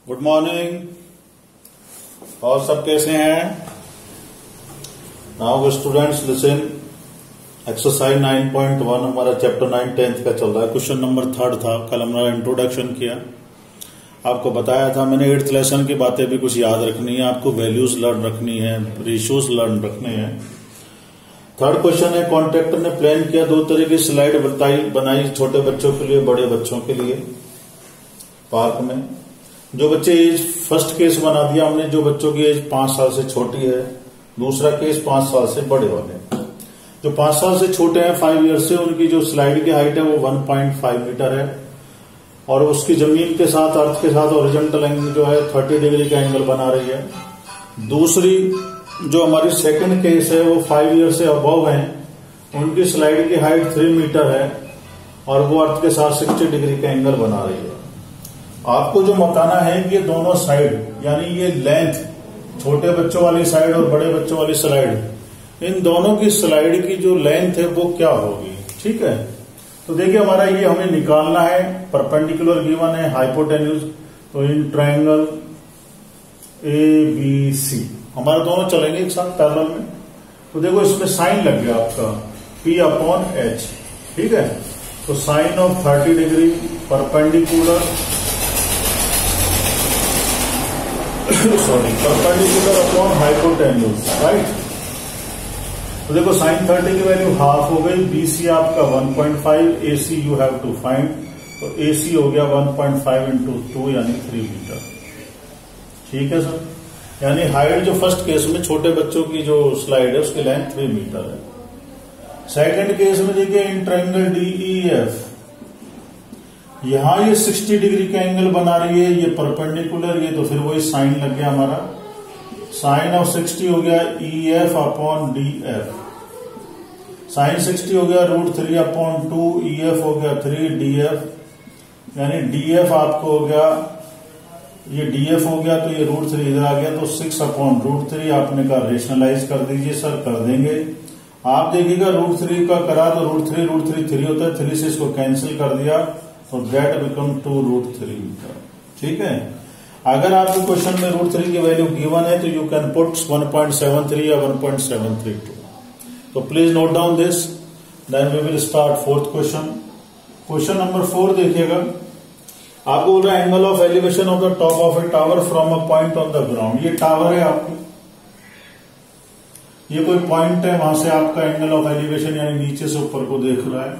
Good morning. और सब कैसे हैं? नाउ स्टूडेंट्स लिसन, एक्सरसाइज 9.1 हमारा चैप्टर 9 10th का चल रहा है। क्वेश्चन नंबर 3 था। कल हमने इंट्रोडक्शन किया, आपको बताया था मैंने 8th लेसन की बातें भी कुछ याद रखनी है, आपको वैल्यूज लर्न रखनी है, रेशियोज लर्न रखने हैं। थर्ड क्वेश्चन है, कॉन्ट्रैक्टर ने प्लान किया 2 तरह की स्लाइड बनाई, छोटे बच्चों के लिए, बड़े बच्चों के लिए। पार्क में जो बच्चे एज, फर्स्ट केस बना दिया हमने, जो बच्चों की एज 5 साल से छोटी है। दूसरा केस 5 साल से बड़े वाले। जो 5 साल से छोटे हैं 5 ईयर से, उनकी जो स्लाइड की हाइट है वो 1.5 मीटर है और उसकी जमीन के साथ, अर्थ के साथ ओरिजेंटल एंगल जो है 30 डिग्री का एंगल बना रही है। दूसरी जो हमारी सेकंड केस है वो 5 ईयर से अबव है, उनकी स्लाइड की हाइट 3 मीटर है और वो अर्थ के साथ 60 डिग्री का एंगल बना रही है। आपको जो बताना है कि ये दोनों साइड, यानी ये लेंथ, छोटे बच्चों वाली साइड और बड़े बच्चों वाली स्लाइड, इन दोनों की स्लाइड की जो लेंथ है वो क्या होगी। ठीक है, तो देखिए हमारा ये हमें निकालना है। परपेंडिकुलर गिवन है, हाइपोटेन्यूज, तो इन ट्रायंगल ABC हमारा दोनों चलेंगे एक साथ पैरेलल में। तो देखो इसमें साइन लग गया आपका P/H। ठीक है, तो sine of 30 degree perpendicular perpendicular upon hypotenuse, right. तो देखो साइन 30 की वैल्यू हाफ हो गई, BC आपका 1.5, AC you have to find, तो AC हो गया 1.5 इंटू 2 यानी 3 मीटर। ठीक है सर, यानी हाइट जो फर्स्ट केस में छोटे बच्चों की जो स्लाइड है उसकी लेंथ 3 मीटर है। सेकंड केस में देखिए इन ट्रायंगल DEF, यहां ये 60 डिग्री का एंगल बना रही है, ये परपेंडिकुलर, ये तो फिर वही साइन लग गया हमारा। साइन ऑफ 60 हो गया EF अपॉन DF, साइन 60 हो गया √3 अपॉन 2, EF हो गया 3, DF यानी DF आपको हो गया, ये DF हो गया तो ये √3 इधर आ गया, तो 6 अपॉन √3 आपने कहा रेशनलाइज कर दीजिए। सर कर देंगे। आप देखिएगा √3 का करा तो √3 3 होता है, 3 से इसको कैंसिल कर दिया तो दैट बिकम 2√3 मीटर। ठीक है, अगर आपके क्वेश्चन में √3 की वैल्यू गिवन है तो यू कैन पुट 1.73 या 1.732। तो please note down this, then we will start fourth question. Question number 4 देखिएगा, आपको बोल रहा है angle of elevation of the top of a tower from a point on the ground. ये टावर है आपकी, ये कोई पॉइंट है, वहां से आपका एंगल ऑफ एलिवेशन यानी नीचे से ऊपर को देख रहा है।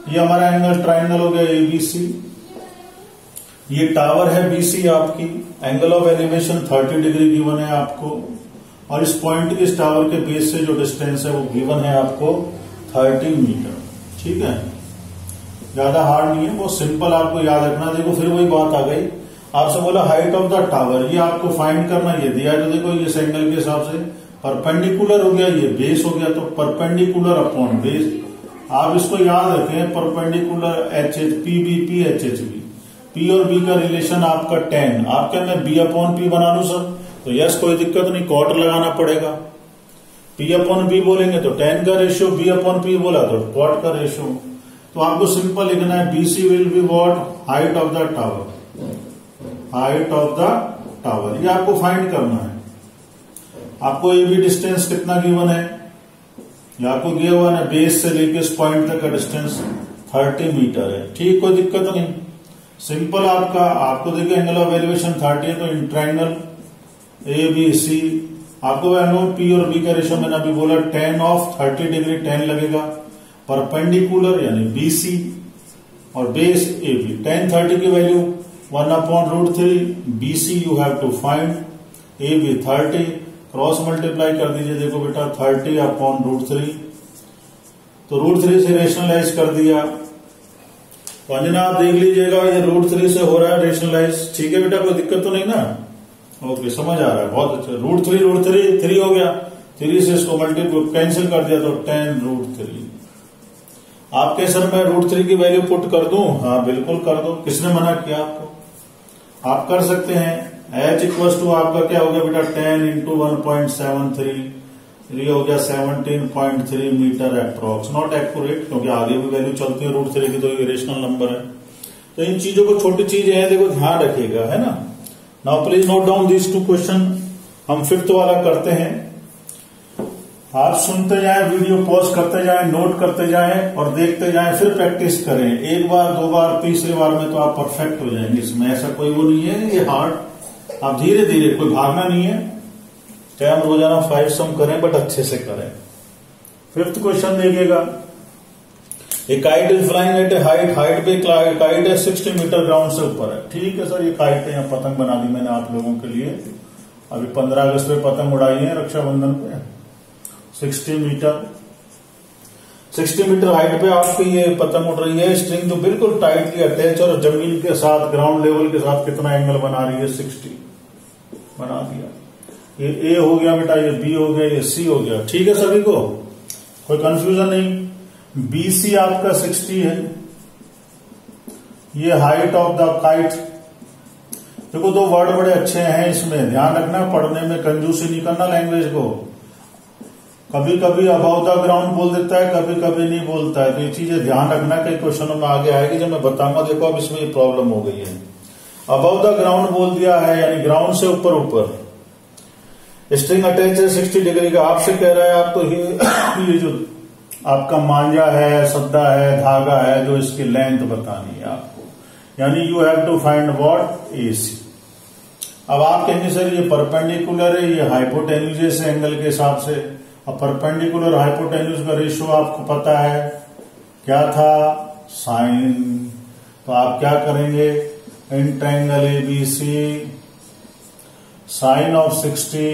ये हमारा एंगल ट्रायंगल हो गया ABC, ये टावर है BC आपकी, angle of elevation 30 degree given है आपको, और इस पॉइंट के, इस टावर के बेस से जो डिस्टेंस है वो गिवन है आपको 30 मीटर। ठीक है, ज्यादा हार्ड नहीं है, वो सिंपल आपको याद रखना। देखो फिर वही बात आ गई, आपसे बोला हाइट ऑफ द टावर, ये आपको फाइंड करना, ये दिया है। तो देखो इस एंगल के हिसाब से परपेंडिकुलर हो गया, ये बेस हो गया, तो परपेंडिकुलर अपॉन बेस, आप इसको याद रखें, perpendicular HH, PBP HHB, P और B का रिलेशन आपका 10। आप क्या मैं B/P बना लू सर? तो यस, कोई दिक्कत नहीं, क्वार्टर लगाना पड़ेगा। P/B बोलेंगे तो 10 का रेशियो, B/P बोला तो क्वार्टर का रेशियो। तो आपको सिंपल लिखना है BC will be what, height of the tower, height of the tower, ये आपको फाइंड करना है। आपको ये भी डिस्टेंस कितना गिवन है, ये आपको दिया हुआ है, बेस से लेके इस पॉइंट तक का डिस्टेंस 30 मीटर है। ठीक, कोई दिक्कत नहीं, सिंपल आपको देखिए एंगल ऑफ एलिवेशन 30 है, तो इन ट्रायंगल ABC आपको P और B का रेशियो मैंने अभी बोला 10 ऑफ 30 डिग्री 10 लगेगा, परपेंडिकुलर यानी BC और बेस AB। 10 30 की value 1/√3, BC you have to find, AB 30, cross multiply कर दीजिए। देखो बेटा 30/√3, तो √3 से रेशनलाइज कर दिया। तो अंजना आप देख लीजिएगा ये √3 से हो रहा है रेशनलाइज। ठीक है बेटा, कोई दिक्कत तो नहीं ना? ओके, समझ आ रहा है, बहुत अच्छा। √3 3 हो गया, 3 से इसको मल्टीप्लाई कैंसिल कर दिया तो 10√3। आपके सर मैं √3 की वैल्यू पुट कर दूं? हाँ बिल्कुल कर दो, किसने मना किया आपको? आप कर सकते हैं। H इक्वल टू आपका क्या हो गया बेटा 10 इंटू 1.73, ये हो गया 17.3 मीटर अप्रोक्स। नॉट एक्यूरेट क्योंकि आगे भी वैल्यू चलती है √3 की, तो ये रेशनल नंबर है। तो इन चीजों को छोटी चीजें हैं, देखो ध्यान रखिएगा, है ना। Now please note down this 2 question. हम 5th वाला करते हैं। आप सुनते जाएं, वीडियो पॉज करते जाएं, नोट करते जाएं और देखते जाएं, फिर प्रैक्टिस करें। 1 बार 2 बार 3री बार में तो आप परफेक्ट हो जाएंगे। इसमें ऐसा कोई वो नहीं है, ये हार्ड। आप धीरे धीरे, कोई भागना नहीं है। चाहे हम रोजाना 5 सम करें, बट अच्छे से करें। 5th क्वेश्चन देखिएगा। ए kite is flying eight A height पे काइट है 60 मीटर ग्राउंड से ऊपर है। ठीक है सर, ये काइट है, यहाँ पतंग बना दी मैंने आप लोगों के लिए। अभी 15 अगस्त पे पतंग उड़ाई है रक्षाबंधन पे। 60 मीटर हाइट पे आपकी ये पतंग उड़ रही है। स्ट्रिंग जो बिल्कुल टाइटली अटैच और जमीन के साथ, ग्राउंड लेवल के साथ कितना एंगल बना रही है, 60 बना दिया। ये ए हो गया बेटा, ये बी हो गया, ये सी हो गया। ठीक है सभी को, कोई कंफ्यूजन नहीं। BC आपका 60 है। ये हाइट ऑफ द काइट। देखो 2 वर्ड बड़े अच्छे हैं, इसमें ध्यान रखना, पढ़ने में कंजूसी नहीं करना लैंग्वेज को। कभी कभी अबाउ द ग्राउंड बोल देता है, कभी कभी नहीं बोलता है। तो ये चीजें ध्यान रखना, कई क्वेश्चनों में आगे आएगी जब मैं बताऊंगा। देखो अब इसमें ये प्रॉब्लम हो गई है। अबाउ द ग्राउंड बोल दिया है, यानी ग्राउंड से ऊपर ऊपर। स्ट्रिंग अटैच है 60 डिग्री का। आपसे कह रहा है आपको ये जो आपका मांझा है, सद्दा है, धागा है, जो इसकी लेंथ बतानी है आपको, यानी you have to find what AC। अब आप कहेंगे सर ये परपेंडिकुलर है, ये हाइपोटेन्यूज है एंगल के हिसाब से। अब परपेंडिकुलर हाइपोटेन्यूज का रेशियो आपको पता है क्या था, साइन। तो आप क्या करेंगे, in triangle ABC sine of 60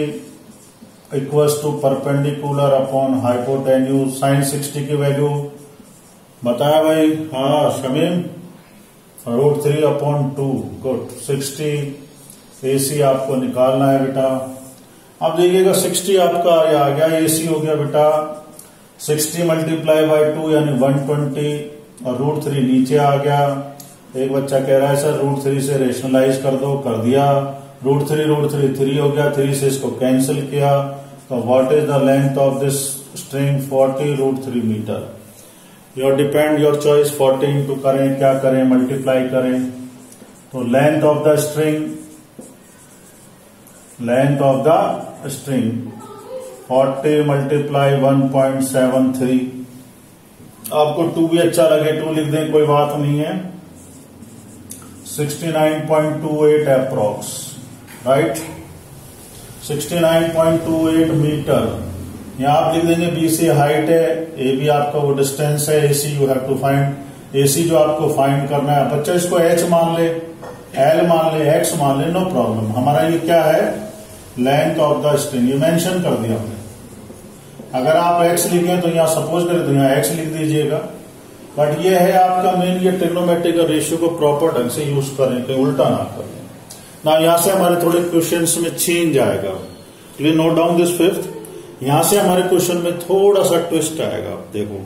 equals to perpendicular upon hypotenuse. Sine 60 की वैल्यू बताया भाई, हाँ शमीम, √3 अपॉन 2। गुड, 60 AC आपको निकालना है बेटा। अब देखिएगा 60 आपका आ गया, AC हो गया बेटा 60 मल्टीप्लाई बाय 2 यानी 120 और √3 नीचे आ गया। एक बच्चा कह रहा है सर √3 से रेशनलाइज कर दो, कर दिया। √3 3 हो गया, 3 से इसको कैंसिल किया। तो what is the length of this string, 40 √3 metre. Your depend, your choice. 40 into करें, क्या करें, मल्टीप्लाई करें। तो length of the string 40 multiply 1.73। आपको 2 भी अच्छा लगे 2 लिख दें, कोई बात नहीं है। 69.28 अप्रोक्स, राइट, 69.28 मीटर। यहां आप लिख देंगे BC हाइट है, AB आपका वो डिस्टेंस है, AC you have to find. AC जो आपको फाइंड करना है, बच्चा इसको H मान ले, L मान ले, X मान ले, नो प्रॉब्लम। हमारा ये क्या है, लेंथ ऑफ द स्ट्रिंग, ये मेंशन कर दिया हमने। अगर आप X लिखें तो यहां सपोज करें तो यहां X लिख दीजिएगा। बट ये है आपका मेन, ये ट्रिग्नोमेट्रिक रेशियो को प्रॉपर ढंग से यूज करें, कहीं उल्टा ना करें ना। यहां से हमारे थोड़े क्वेश्चंस में चेंज आएगा। Please note down this 5th। यहां से हमारे क्वेश्चन में थोड़ा सा ट्विस्ट आएगा। देखो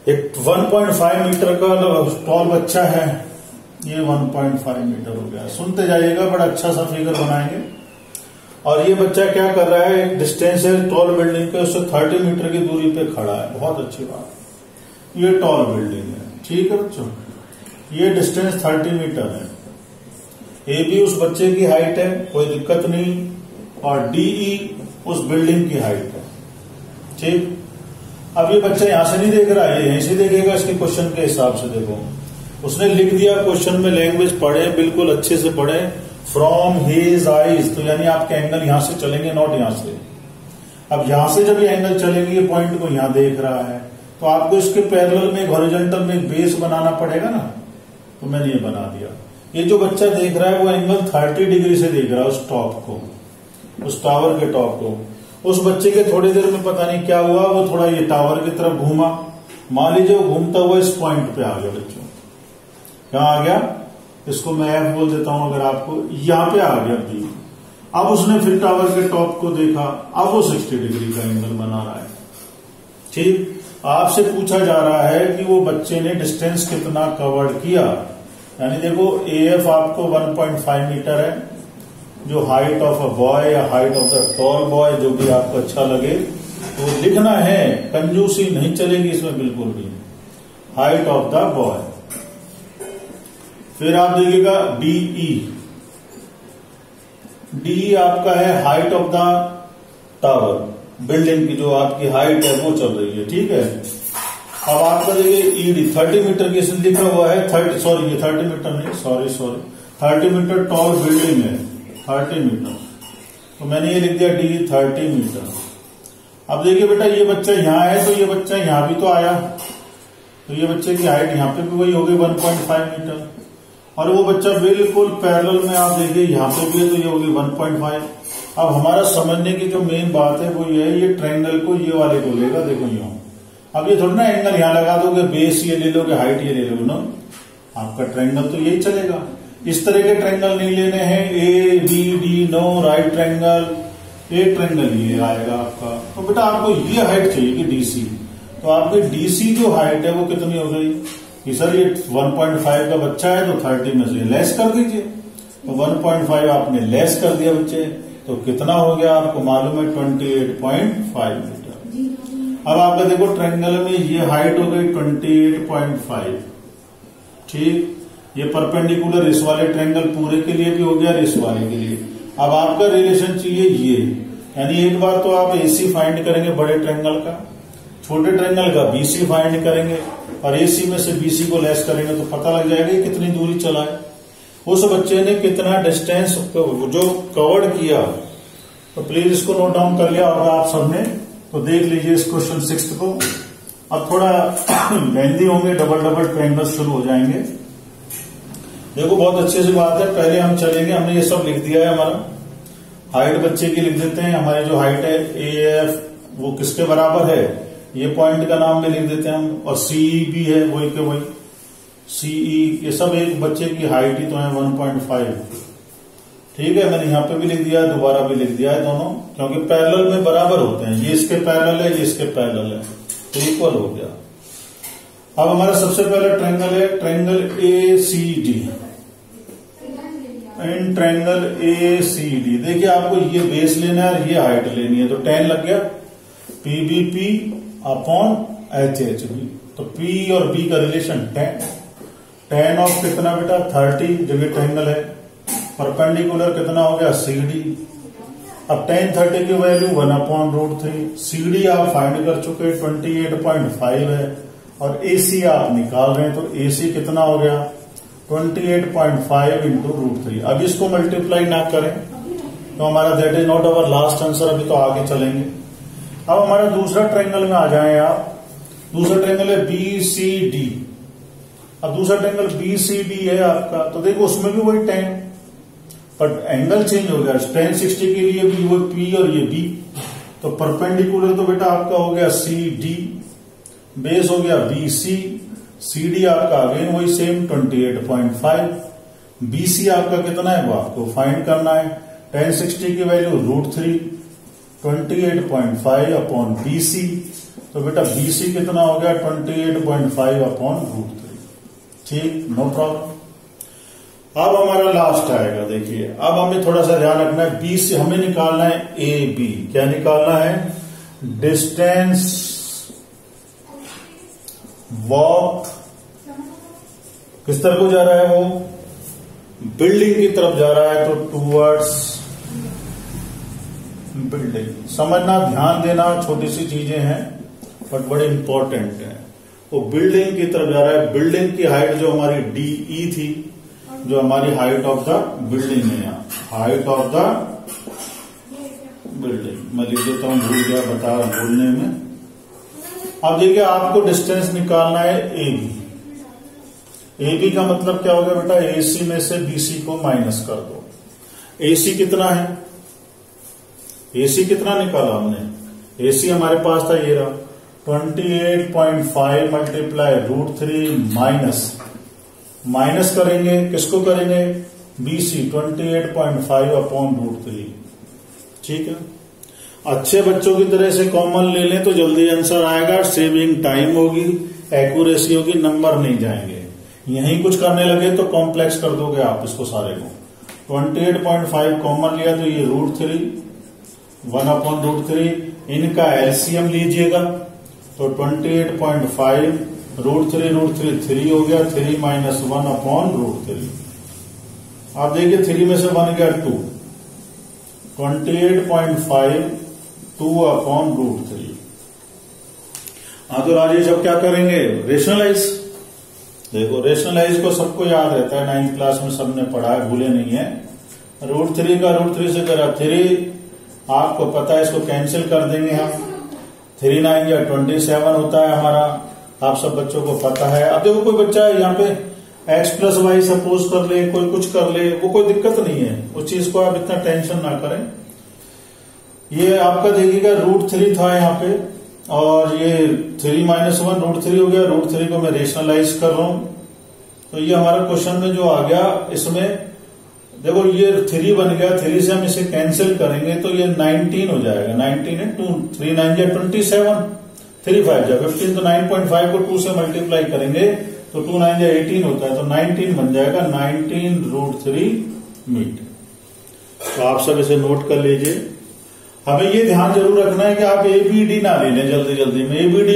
एक 1.5 मीटर का टॉल बच्चा है, ये 1.5 मीटर हो गया। सुनते जाइएगा, बड़ा अच्छा सा फिगर बनाएंगे। और ये बच्चा क्या कर रहा है, एक डिस्टेंस है टॉल बिल्डिंग पे, उससे 30 मीटर की दूरी पे खड़ा है। बहुत अच्छी बात, ये टॉल बिल्डिंग है, ठीक है बच्चों। ये डिस्टेंस 30 मीटर है। AB उस बच्चे की हाइट है, कोई दिक्कत नहीं, और DE उस बिल्डिंग की हाइट है, ठीक। अब ये बच्चा यहां से नहीं देख रहा है, यहीं से देखेगा इसके क्वेश्चन के हिसाब से। देखो उसने लिख दिया क्वेश्चन में, लैंग्वेज पढ़े, बिल्कुल अच्छे से पढ़े, फ्रॉम हिज आईज। तो यानी आपके एंगल यहां से चलेंगे, नॉट यहां से। अब यहां से जब ये एंगल चलेंगे, ये पॉइंट को यहां देख रहा है, तो आपको इसके पैरेलल में हॉरिजॉन्टल में एक बेस बनाना पड़ेगा ना। तो मैंने ये बना दिया। ये जो बच्चा देख रहा है वो एंगल 30 डिग्री से देख रहा है उस टॉप को, उस टावर के टॉप को। उस बच्चे के थोड़ी देर में पता नहीं क्या हुआ, वो थोड़ा ये टावर की तरफ घूमा। मान लीजिए वो घूमता हुआ इस पॉइंट पे आ गया बच्चों। कहां आ गया, इसको मैं F बोल देता हूं अगर आपको, यहां पे आ गया B। अब उसने फिर टावर के टॉप को देखा, अब वो 60 डिग्री का एंगल बना रहा है, ठीक। आपसे पूछा जा रहा है कि वो बच्चे ने डिस्टेंस कितना कवर किया। यानी देखो AF आपको 1.5 मीटर है, जो हाइट ऑफ अ बॉय या height of the tall boy, जो भी आपको अच्छा लगे तो लिखना है, कंजूसी नहीं चलेगी इसमें बिल्कुल भी। हाइट ऑफ द बॉय, फिर आप देखिएगा डीई, डी आपका है height of the tower, building की जो आपकी हाइट है वो चल रही है, ठीक है। अब आपका देखिए ईडी 30 मीटर की लिखा हुआ है, 30 मीटर नहीं, सॉरी 30 मीटर टॉल बिल्डिंग है, 30 मीटर, तो मैंने ये लिख दिया डी 30 मीटर। अब देखिए बेटा ये बच्चा यहाँ है तो ये बच्चा यहाँ भी तो आया, तो ये बच्चे की हाइट यहाँ पे भी वही होगी 1.5 मीटर, और वो बच्चा बिल्कुल पैरेलल में आप देखिए यहाँ पे भी है तो ये होगी 1.5। अब हमारा समझने की जो मेन बात है वो ये है, ये ट्रायंगल को ये वाले को लेगा, देखो यूं। अब ये थोड़ा ना एंगल यहाँ लगा दोगे, बेस ये ले लोगे, हाइट ये ले लोगे ना, आपका ट्रायंगल तो यही चलेगा। इस तरह के ट्रायंगल नहीं लेने हैं, A B D, no right triangle, a triangle ये आएगा आपका। तो बेटा आपको ये हाइट चाहिए कि डीसी, तो आपकी डीसी जो हाइट है वो कितनी हो गई कि सर ये 1.5 का बच्चा है तो 30 में से लेस कर दीजिए, तो 1.5 आपने लेस कर दिया बच्चे, तो कितना हो गया आपको मालूम है 28.5 मीटर। अब आपका देखो ट्रायंगल में ये हाइट हो गई 28.5, ठीक। ये परपेंडिकुलर इस वाले ट्रायंगल पूरे के लिए भी हो गया, इस वाले के लिए। अब आपका रिलेशन चाहिए ये, यानी एक बार तो आप एसी फाइंड करेंगे बड़े ट्रायंगल का, छोटे ट्रायंगल का बीसी फाइंड करेंगे, और एसी में से बीसी को लेस करेंगे तो पता लग जाएगा कितनी दूरी चला है, उस बच्चे ने कितना डिस्टेंस जो कवर्ड किया। तो प्लीज इसको नोट डाउन कर लिया और आप सबने, तो देख लीजिए इस क्वेश्चन 6 को। अब थोड़ा लेंथी होंगे, डबल ट्रायंगल शुरू हो जाएंगे। देखो बहुत अच्छी सी बात है, पहले हम चलेंगे, हमने ये सब लिख दिया है, हमारा हाइट बच्चे की लिख देते हैं, हमारी जो हाइट है ए एफ वो किसके बराबर है, ये पॉइंट का नाम भी लिख देते हैं हम, और सीई भी है वही के वही, सीई ये सब एक बच्चे की हाइट ही तो है 1.5, ठीक है। मैंने यहाँ पे भी लिख दिया है, दोबारा भी लिख दिया है दोनों, क्योंकि पैरेलल में बराबर होते हैं, ये इसके पैरेलल है, ये इसके पैरेलल है, तो इक्वल हो गया। अब हमारा सबसे पहला ट्रायंगल है triangle A C D, in triangle A C D देखिए आपको ये बेस लेना है और ये हाइट लेनी है, तो 10 लग गया, पीबीपी अपॉन एच एच बी, तो पी और बी का रिलेशन 10 ऑफ कितना बेटा 30, जगह ट्रायंगल है, परपेंडिकुलर कितना हो गया सी डी। अब 10 30 की वैल्यू 1/√3, सी डी आप फाइंड कर चुके 28.5 है, और एसी आप निकाल रहे हैं, तो एसी कितना हो गया 28.5 इंटू √3। अब इसको मल्टीप्लाई ना करें तो हमारा that is not our last answer, अभी तो आगे चलेंगे। अब हमारा दूसरा ट्रायंगल में आ जाए आप, दूसरा ट्रायंगल है बी सी डी। अब दूसरा ट्रायंगल बी सी डी है आपका, तो देखो उसमें भी वही 10, बट एंगल चेंज हो गया, 1060 के लिए भी वो पी और ये बी, तो परपेंडिकुलर तो बेटा आपका हो गया सी डी, बेस हो गया बी सी, सी डी आपका अगेन वही सेम 28.5, बी सी आपका कितना है वो आपको फाइंड करना है, 1060 की वैल्यू √3, 28.5 अपॉन बी सी, तो बेटा बी सी कितना हो गया 28.5 अपॉन √3, ठीक, नो प्रॉब्लम। अब हमारा लास्ट आएगा, देखिए अब हमें थोड़ा सा ध्यान रखना है, बी से हमें निकालना है ए बी, क्या निकालना है, डिस्टेंस वॉक किस तरफ को जा रहा है, वो बिल्डिंग की तरफ जा रहा है, तो टूवर्ड्स बिल्डिंग। समझना, ध्यान देना, छोटी सी चीजें हैं बट बड़े इंपॉर्टेंट है। वो बिल्डिंग की तरफ जा रहा है, बिल्डिंग की हाइट जो हमारी डीई थी, जो हमारी हाइट ऑफ द बिल्डिंग है, यहाँ हाइट ऑफ द बिल्डिंग मैं लिख देता हूं, भूल गया बता बोलने में। अब देखिए आपको डिस्टेंस निकालना है ए बी, ए बी का मतलब क्या हो गया बेटा, ए सी में से बी सी को माइनस कर दो। ए सी कितना है, ए सी कितना निकाला हमने, ए सी हमारे पास था ये रहा 28.5 मल्टीप्लाई √3 माइनस करेंगे, किसको करेंगे, बीसी 28.5 अपॉन √3, ठीक है। अच्छे बच्चों की तरह से कॉमन ले लें तो जल्दी आंसर आएगा, सेविंग टाइम होगी, एक्यूरेसी होगी, नंबर नहीं जाएंगे। यहीं कुछ करने लगे तो कॉम्प्लेक्स कर दोगे आप इसको सारे को। 28.5 कॉमन लिया तो ये √3, 1/√3, इनका एलसीएम लीजिएगा तो 28.5 √3 3 हो गया, 3 - 1 अपॉन √3। आप देखिए 3 में से 1 गया 2, 28.5 2 अपॉन √3। तो राजेश अब क्या करेंगे, रेशनलाइज। देखो रेशनलाइज को सबको याद रहता है, 9th क्लास में सबने पढ़ा है, भूले नहीं है। √3 का √3 से करा 3, आपको पता है, इसको कैंसिल कर देंगे हम। 3 9 या 27 होता है हमारा, आप सब बच्चों को पता है। अब देखो कोई बच्चा यहाँ पे x + y सपोज कर ले, कोई कुछ कर ले, वो कोई दिक्कत नहीं है, उस चीज को आप इतना टेंशन ना करें। ये आपका देखिएगा √3 था यहाँ पे, और ये 3 - 1 √3 हो गया। √3 को मैं रेशनलाइज कर रहा हूं, तो ये हमारा क्वेश्चन में जो आ गया, इसमें देखो ये 3 बन गया, 3 से हम इसे कैंसिल करेंगे तो ये 19 हो जाएगा। 19 है 2, 3 9 या 27, 3 5 या 15, तो 9.5 को 2 से मल्टीप्लाई करेंगे तो 2 9 या 18 होता है, तो 19 बन जाएगा, 19 √3 मीटर। तो आप सब इसे नोट कर लीजिए। हमें ये ध्यान जरूर रखना है कि आप ABD ना ले लें जल्दी जल्दी में। ABD